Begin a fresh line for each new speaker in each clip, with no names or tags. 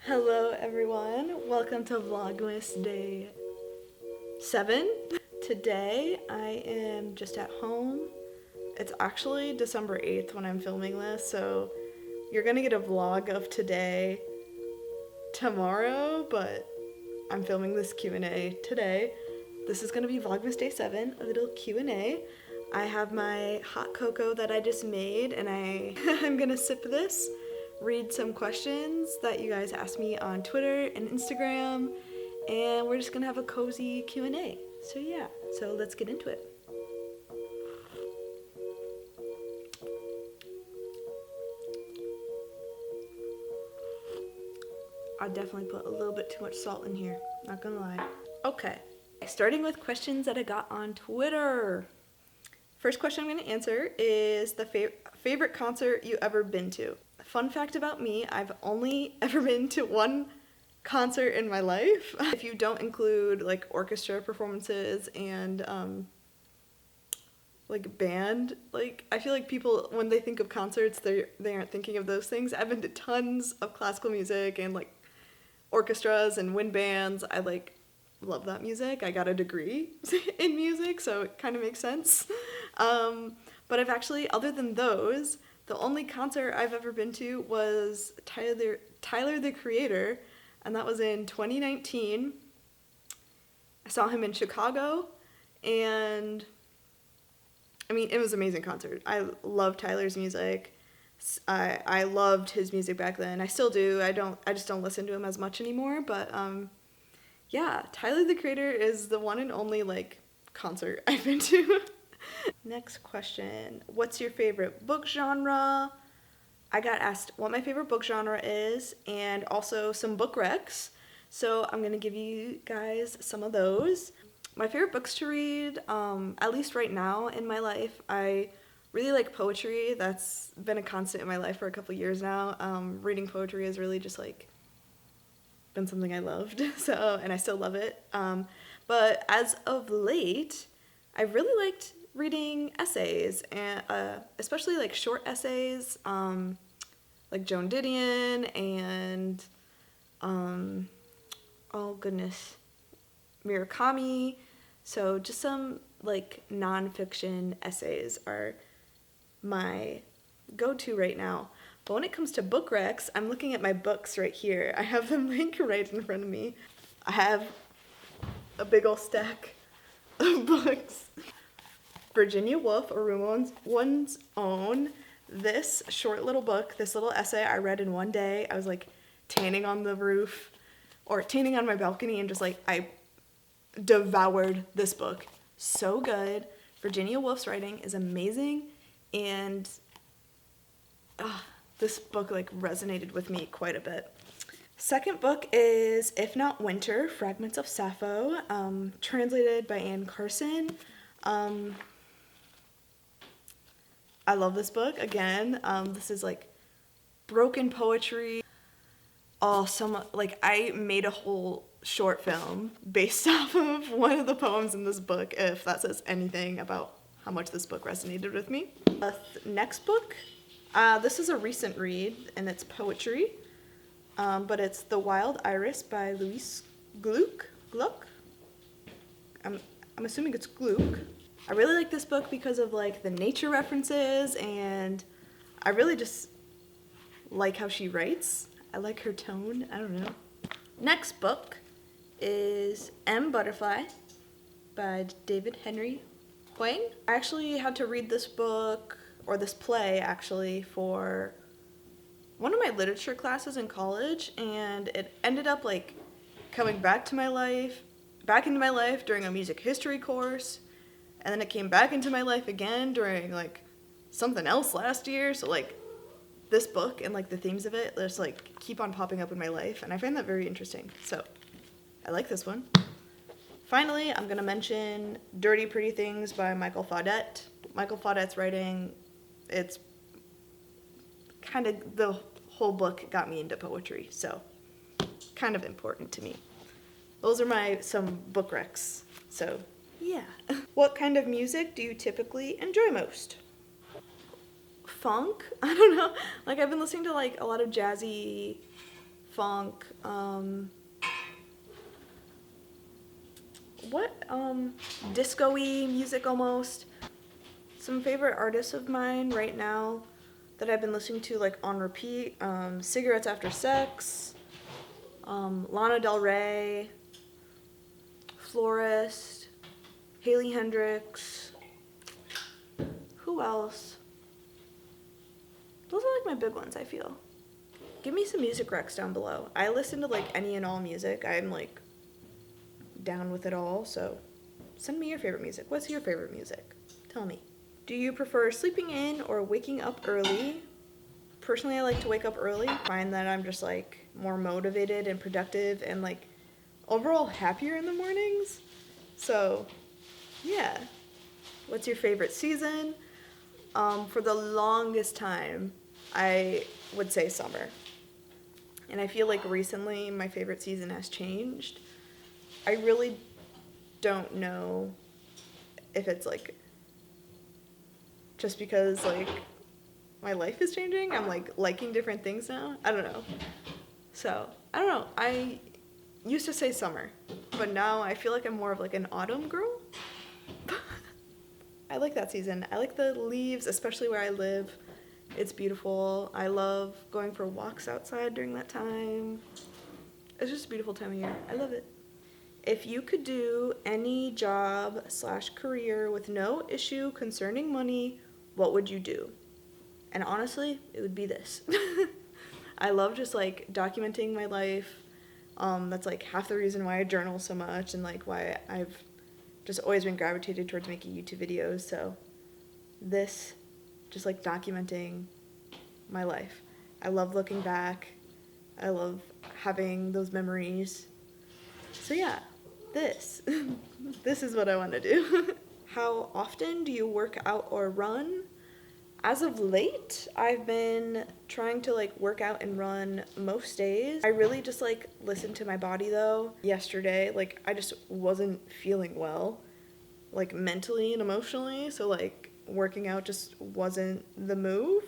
Hello everyone, welcome to Vlogmas Day 7. Today I am just at home. It's actually December 8th when I'm filming this, so you're gonna get a vlog of today tomorrow, but I'm filming this Q&A today. This is gonna be Vlogmas Day 7, a little Q&A. I have my hot cocoa that I just made and I'm gonna sip this, read some questions that you guys asked me on Twitter and Instagram, and we're just gonna have a cozy Q&A. So yeah, so let's get into it. I definitely put a little bit too much salt in here, not gonna lie. Okay, starting with questions that I got on Twitter. First question I'm going to answer is the favorite concert you ever been to. Fun fact about me, I've only ever been to one concert in my life. If you don't include like orchestra performances and like band, like I feel like people when they think of concerts they aren't thinking of those things. I've been to tons of classical music and like orchestras and wind bands. I like love that music. I got a degree in music, so it kind of makes sense. But I've actually, other than those, the only concert I've ever been to was Tyler the Creator, and that was in 2019. I saw him in Chicago, and I mean, it was an amazing concert. I love Tyler's music. I loved his music back then. I still do. I just don't listen to him as much anymore, but yeah, Tyler the Creator is the one and only like concert I've been to. Next question. What's your favorite book genre? I got asked what my favorite book genre is and also some book recs. So I'm going to give you guys some of those. My favorite books to read, at least right now in my life, I really like poetry. That's been a constant in my life for a couple years now. Reading poetry is really just like been something I loved, and I still love it. But as of late, I've really liked reading essays, and especially like short essays, like Joan Didion and oh goodness, Murakami. So just some like nonfiction essays are my go-to right now. But when it comes to book recs, I'm looking at my books right here. I have them like right in front of me. I have a big old stack of books. Virginia Woolf, A Room One's Own. This short little book, this little essay I read in one day. I was like tanning on the roof or tanning on my balcony and just like I devoured this book. So good. Virginia Woolf's writing is amazing, and this book like resonated with me quite a bit. Second book is If Not Winter, Fragments of Sappho, translated by Anne Carson. I love this book. Again, this is like broken poetry. I made a whole short film based off of one of the poems in this book, if that says anything about how much this book resonated with me. Next book, this is a recent read, and it's poetry, but it's The Wild Iris by Louise Gluck. I'm assuming it's Gluck. I really like this book because of like the nature references, and I really just like how she writes. I like her tone. I don't know. Next book is M. Butterfly by David Henry Hwang. I actually had to read this book, or this play actually, for one of my literature classes in college, and it ended up like coming back into my life during a music history course, and then it came back into my life again during like something else last year. So like this book and like the themes of it just like keep on popping up in my life, and I find that very interesting. So I like this one. Finally, I'm gonna mention Dirty Pretty Things by Michael Faudet. Michael Faudet's writing, it's kind of, the whole book got me into poetry, so kind of important to me. Those are some book recs. So yeah. What kind of music do you typically enjoy most? Funk? I don't know. Like I've been listening to like a lot of jazzy funk, disco-y music almost. Some favorite artists of mine right now that I've been listening to like on repeat, Cigarettes After Sex, Lana Del Rey, Florist, Hailey Hendrix. Who else? Those are like my big ones, I feel. Give me some music recs down below. I listen to like any and all music. I'm like down with it all, so send me your favorite music. What's your favorite music? Tell me. Do you prefer sleeping in or waking up early? Personally, I like to wake up early. I find that I'm just like more motivated and productive and like overall happier in the mornings. So yeah. What's your favorite season? For the longest time, I would say summer. And I feel like recently my favorite season has changed. I really don't know if it's like just because like my life is changing. I'm like liking different things now. I don't know. So I don't know. I used to say summer, but now I feel like I'm more of like an autumn girl. I like that season. I like the leaves, especially where I live. It's beautiful. I love going for walks outside during that time. It's just a beautiful time of year. I love it. If you could do any job/career with no issue concerning money, what would you do? And honestly, it would be this. I love just like documenting my life. That's like half the reason why I journal so much and like why I've just always been gravitated towards making YouTube videos. So this, just like documenting my life. I love looking back. I love having those memories. So yeah, this is what I want to do. How often do you work out or run? As of late, I've been trying to like work out and run most days. I really just like listen to my body though. Yesterday, like I just wasn't feeling well, like mentally and emotionally. So like working out just wasn't the move.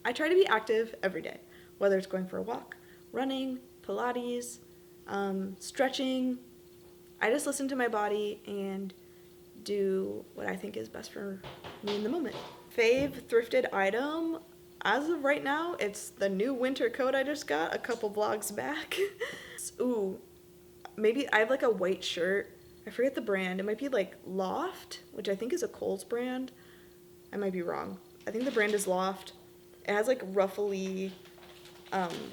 I try to be active every day, whether it's going for a walk, running, Pilates, stretching. I just listen to my body and do what I think is best for me in the moment. Fave thrifted item, as of right now, it's the new winter coat I just got a couple vlogs back. Ooh, maybe I have like a white shirt. I forget the brand. It might be like Loft, which I think is a Kohl's brand. I might be wrong. I think the brand is Loft. It has like ruffly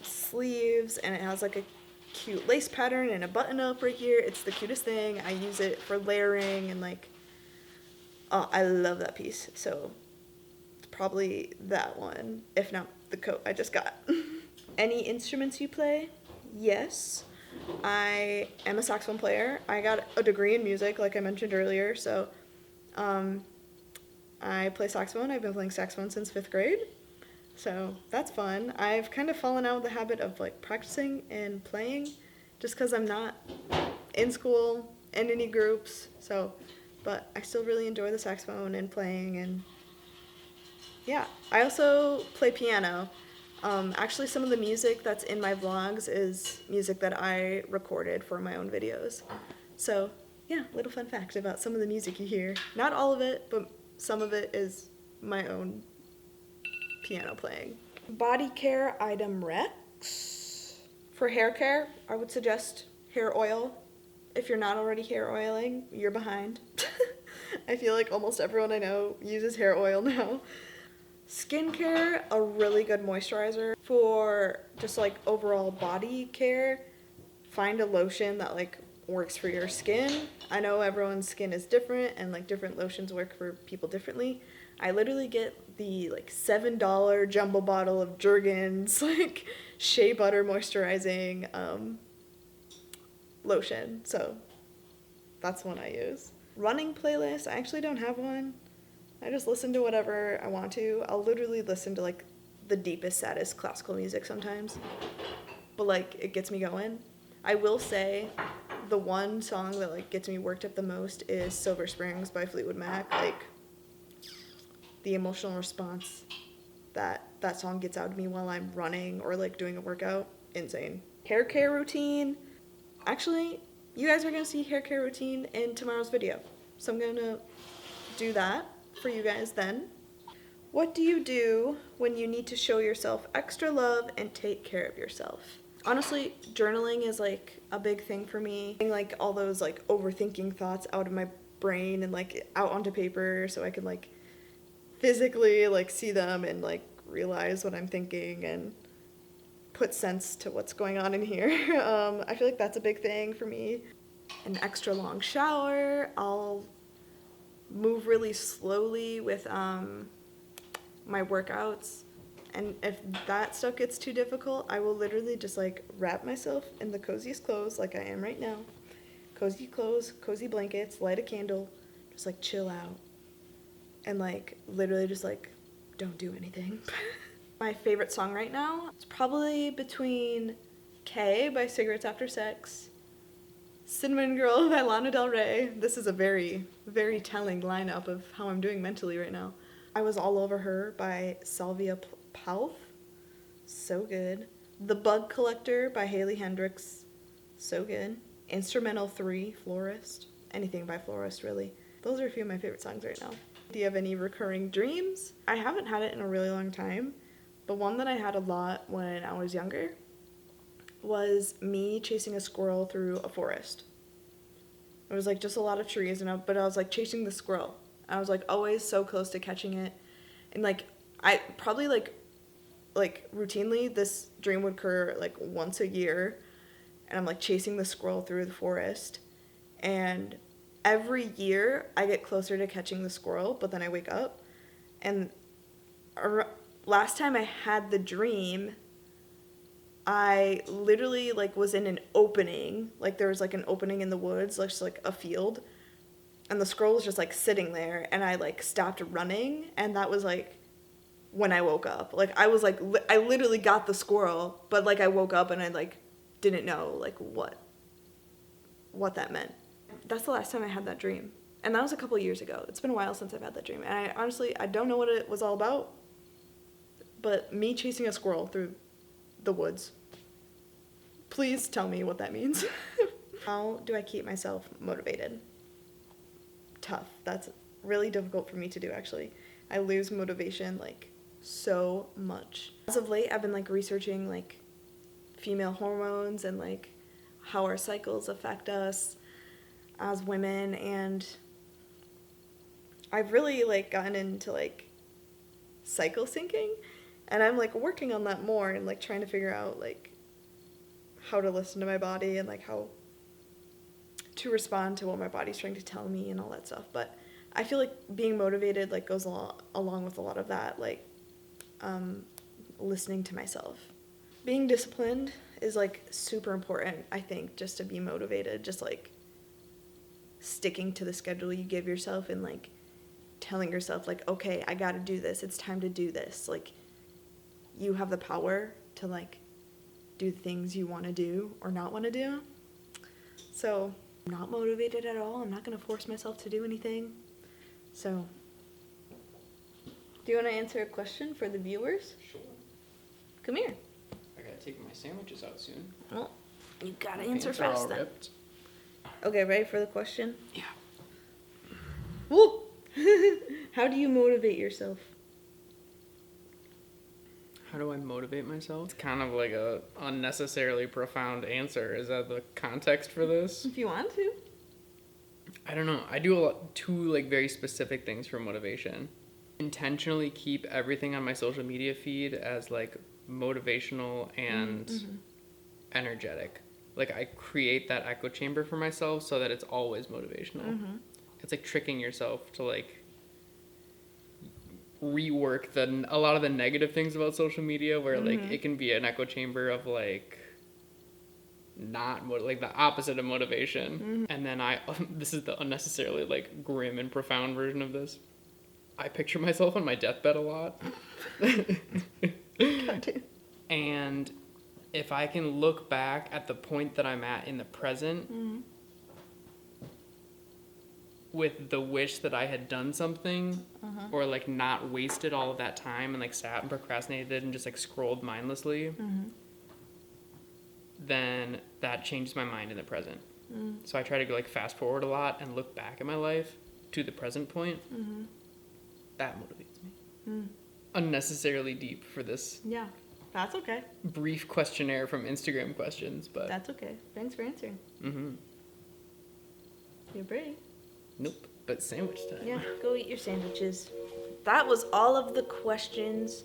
sleeves and it has like a cute lace pattern and a button up right here. It's the cutest thing. I use it for layering and like, oh, I love that piece. So it's probably that one, if not the coat I just got. Any instruments you play? Yes. I am a saxophone player. I got a degree in music, like I mentioned earlier, so I play saxophone. I've been playing saxophone since 5th grade, so that's fun. I've kind of fallen out of the habit of like practicing and playing just because I'm not in school in any groups, so, but I still really enjoy the saxophone and playing, and yeah. I also play piano. Actually, some of the music that's in my vlogs is music that I recorded for my own videos. So, yeah, little fun fact about some of the music you hear. Not all of it, but some of it is my own piano playing. Body care item recs. For hair care, I would suggest hair oil. If you're not already hair oiling, you're behind. I feel like almost everyone I know uses hair oil now. Skincare, a really good moisturizer. For just like overall body care, find a lotion that like works for your skin. I know everyone's skin is different and like different lotions work for people differently. I literally get the like $7 jumbo bottle of Jergens like shea butter moisturizing lotion. So that's one I use. Running playlist, I actually don't have one. I just listen to whatever I want to. I'll literally listen to like the deepest, saddest classical music sometimes. But like it gets me going. I will say the one song that like gets me worked up the most is Silver Springs by Fleetwood Mac. Like the emotional response that song gets out of me while I'm running or like doing a workout insane. Hair care routine. Actually, you guys are gonna see hair care routine in tomorrow's video. So I'm gonna do that for you guys then. What do you do when you need to show yourself extra love and take care of yourself? Honestly, journaling is like a big thing for me. Getting like all those like overthinking thoughts out of my brain and like out onto paper so I can like physically like see them and like realize what I'm thinking and put sense to what's going on in here. I feel like that's a big thing for me. An extra long shower. I'll move really slowly with my workouts, and if that stuff gets too difficult, I will literally just like wrap myself in the coziest clothes like I am right now. Cozy clothes, cozy blankets, light a candle, just like chill out, and like literally just like don't do anything. My favorite song right now is probably between K by Cigarettes After Sex, Cinnamon Girl by Lana Del Rey. This is a very, very telling lineup of how I'm doing mentally right now. I Was All Over Her by Salvia Plath. So good. The Bug Collector by Hailey Hendrix. So good. Instrumental 3, Florist. Anything by Florist, really. Those are a few of my favorite songs right now. Do you have any recurring dreams? I haven't had it in a really long time, but one that I had a lot when I was younger was me chasing a squirrel through a forest. It was like just a lot of trees, but I was like chasing the squirrel. I was like always so close to catching it. And like I probably like routinely this dream would occur like once a year, and I'm like chasing the squirrel through the forest, and every year I get closer to catching the squirrel, but then I wake up, and last time I had the dream, I literally like was in an opening, like there was like an opening in the woods, like just like a field, and the squirrel was just like sitting there, and I like stopped running, and that was like when I woke up. Like I was like I literally got the squirrel, but like I woke up and I like didn't know like what that meant. That's the last time I had that dream, and that was a couple years ago. It's been a while since I've had that dream, and I honestly don't know what it was all about, but me chasing a squirrel through the woods. Please tell me what that means. How do I keep myself motivated? Tough. That's really difficult for me to do, actually. I lose motivation like so much. As of late, I've been like researching like female hormones and like how our cycles affect us as women, and I've really like gotten into like cycle syncing, and I'm like working on that more and like trying to figure out like how to listen to my body and like how to respond to what my body's trying to tell me and all that stuff. But I feel like being motivated like goes along with a lot of that, like listening to myself. Being disciplined is like super important, I think, just to be motivated, just like sticking to the schedule you give yourself and like telling yourself like, okay, I gotta do this, it's time to do this. Like you have the power to like do the things you want to do or not want to do. So I'm not motivated at all. I'm not going to force myself to do anything. So do you want to answer a question for the viewers?
Sure.
Come here.
I gotta take my sandwiches out soon.
Well, you gotta
My
answer
pants are
fast
all
then.
ripped.
Okay, ready for the question?
Yeah.
Woo! How do you motivate yourself?
How do I motivate myself? It's kind of like a unnecessarily profound answer. Is that the context for this?
If you want to.
I don't know. I do two like very specific things for motivation. Intentionally keep everything on my social media feed as like motivational and energetic. Like I create that echo chamber for myself so that it's always motivational. It's like tricking yourself to like rework a lot of the negative things about social media, where like it can be an echo chamber of like like the opposite of motivation. And then this is the unnecessarily like grim and profound version of this. I picture myself on my deathbed a lot. And if I can look back at the point that I'm at in the present with the wish that I had done something or like not wasted all of that time and like sat and procrastinated and just like scrolled mindlessly, then that changes my mind in the present. So I try to go like fast forward a lot and look back at my life to the present point. That motivates me. Unnecessarily deep for this
Yeah, that's okay.
brief questionnaire from Instagram questions, but
That's okay. Thanks for answering. You're brave.
nope. But sandwich time.
Yeah, go eat your sandwiches. That was all of the questions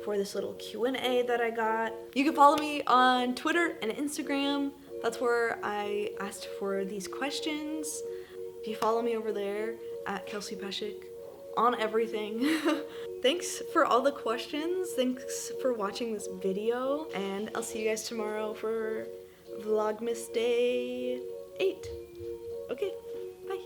for this little Q&A that I got. You can follow me on Twitter and Instagram. That's where I asked for these questions. If you follow me over there at Kelsey Peshik on everything. Thanks for all the questions. Thanks for watching this video. And I'll see you guys tomorrow for Vlogmas Day 8. Okay, bye.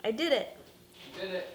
I did it.
Did it.